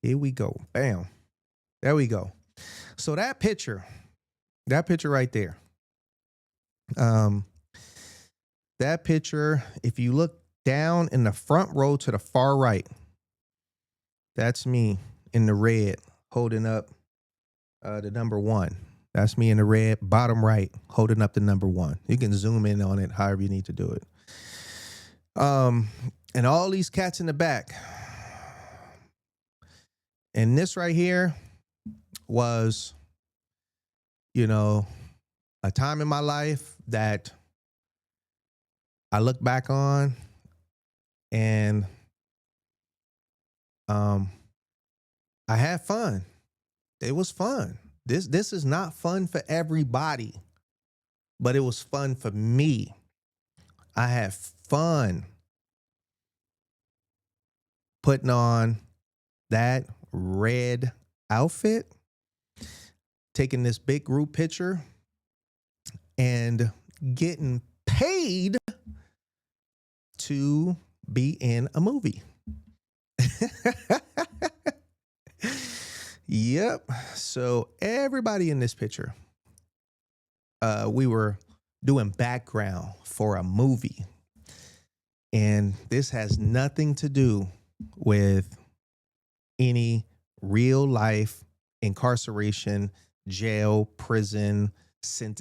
Here we go. Bam. There we go. So that picture right there, um, that picture, if you look down in the front row to the far right, that's me in the red holding up the number one. That's me in the red, bottom right, holding up the number one. You can zoom in on it however you need to do it. And all these cats in the back. And this right here was, a time in my life that I look back on and I had fun. It was fun. This is not fun for everybody, but it was fun for me. I had fun putting on that red outfit, taking this big group picture, and getting paid to be in a movie. Yep. So everybody in this picture, we were doing background for a movie. And this has nothing to do with any real life incarceration, jail, prison,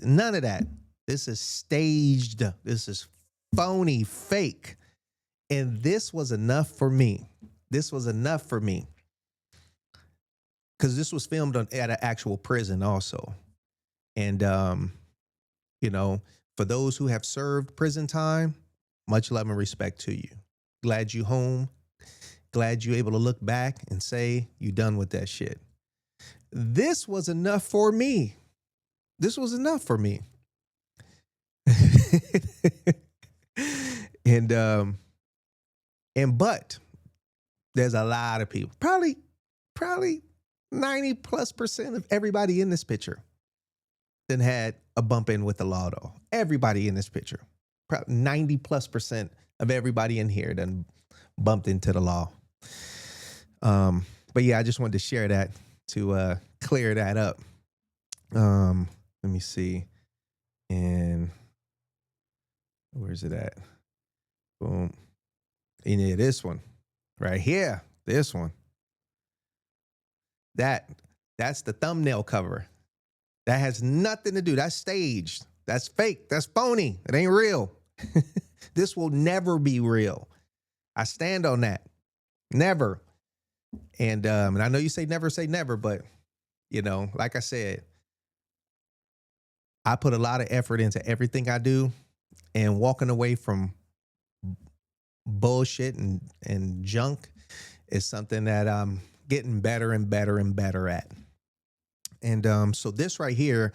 none of that. This is staged. This is phony, fake. And this was enough for me. This was enough for me. Because this was filmed at an actual prison also. And, for those who have served prison time, much love and respect to you. Glad you home. Glad you're able to look back and say you done with that shit. This was enough for me. This was enough for me. But there's a lot of people, probably 90+% of everybody in this picture then had a bump in with the law though. Everybody in this picture, probably 90+% of everybody in here done bumped into the law. But yeah, I just wanted to share that to clear that up. Let me see. And where's it at? Boom. And yeah, this one right here. This one. That's the thumbnail cover. That has nothing to do. That's staged. That's fake. That's phony. It ain't real. This will never be real. I stand on that. Never. And I know you say never, but like I said, I put a lot of effort into everything I do, and walking away from bullshit and junk is something that I'm getting better and better and better at. And so this right here,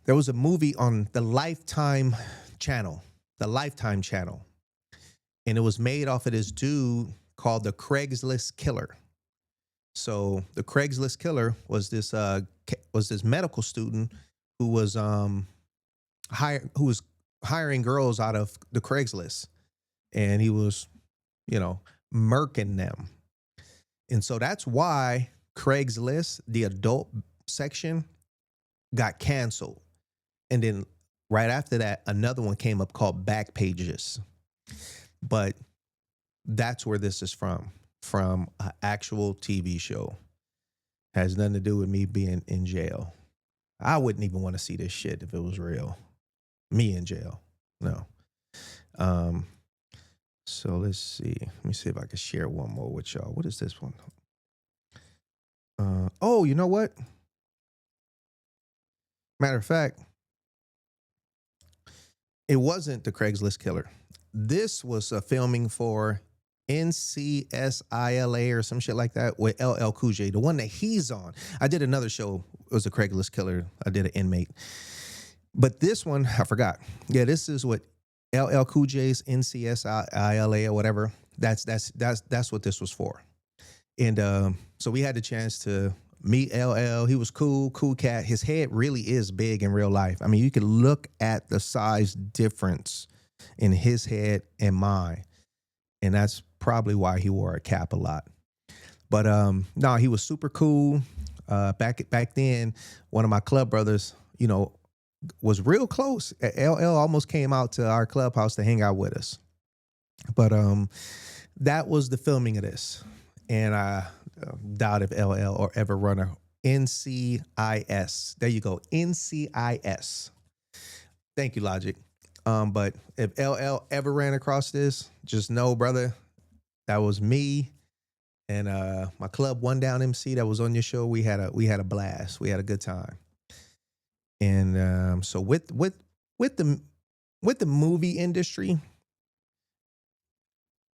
there was a movie on the Lifetime channel, and it was made off of this dude called the Craigslist Killer. So the Craigslist Killer was this medical student who was hiring girls out of the Craigslist, and he was, murking them. And so that's why Craigslist, the adult section, got canceled. And then right after that, another one came up called Back Pages. But that's where this is from an actual TV show. Has nothing to do with me being in jail. I wouldn't even want to see this shit if it was real. Me in jail. No. So let's see. Let me see if I can share one more with y'all. What is this one? Oh, you know what? Matter of fact, it wasn't the Craigslist Killer. This was a filming for NCSILA or some shit like that with LL Cool J, the one that he's on. I did another show. It was a Craigslist Killer. I did an inmate. But this one, I forgot. Yeah, this is what LL Cool J's NCSILA or whatever. That's what this was for. And so we had the chance to meet LL. He was cool cat. His head really is big in real life. I mean, you could look at the size difference in his head and mine. And that's probably why he wore a cap a lot. But no, he was super cool. Back then, one of my club brothers, was real close. LL almost came out to our clubhouse to hang out with us. But that was the filming of this, and I doubt if LL or ever run a NCIS. There you go, NCIS. Thank you, Logic. But if LL ever ran across this, just know, brother, that was me and my club One Down MC that was on your show. We had a blast. We had a good time. And so with the movie industry,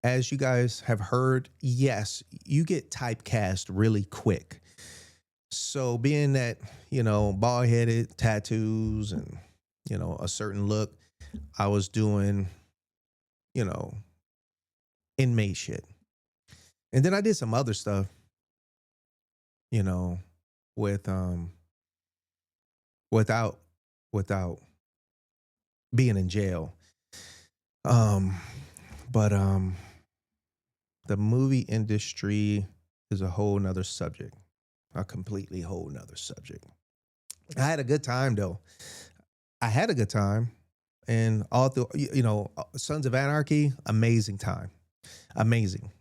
as you guys have heard, yes, you get typecast really quick. So being that, bald headed, tattoos, and, a certain look, I was doing, you know, inmate shit. And then I did some other stuff, you know, with without without being in jail. Um but the movie industry is a whole nother subject. A completely whole nother subject. I had a good time though. I had a good time. And all through, Sons of Anarchy, amazing time. Amazing.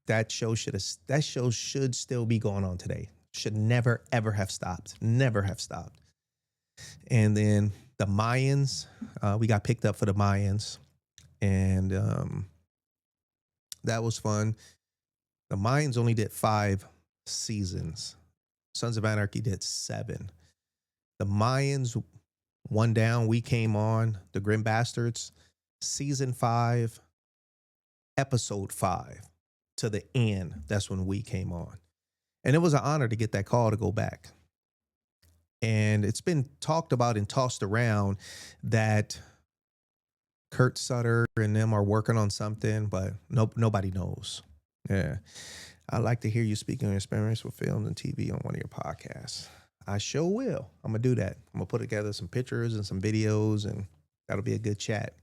That show should still be going on today. Should never ever have stopped. Never have stopped. And then the Mayans, we got picked up for the Mayans, and that was fun. The Mayans only did 5 seasons. Sons of Anarchy did 7. The Mayans, one down, we came on. The Grim Bastards, season 5, episode 5 to the end. That's when we came on. And it was an honor to get that call to go back. And it's been talked about and tossed around that Kurt Sutter and them are working on something, but nobody knows. Yeah. I'd like to hear you speaking on your experience with film and TV on one of your podcasts. I sure will. I'm going to do that. I'm going to put together some pictures and some videos, and that'll be a good chat.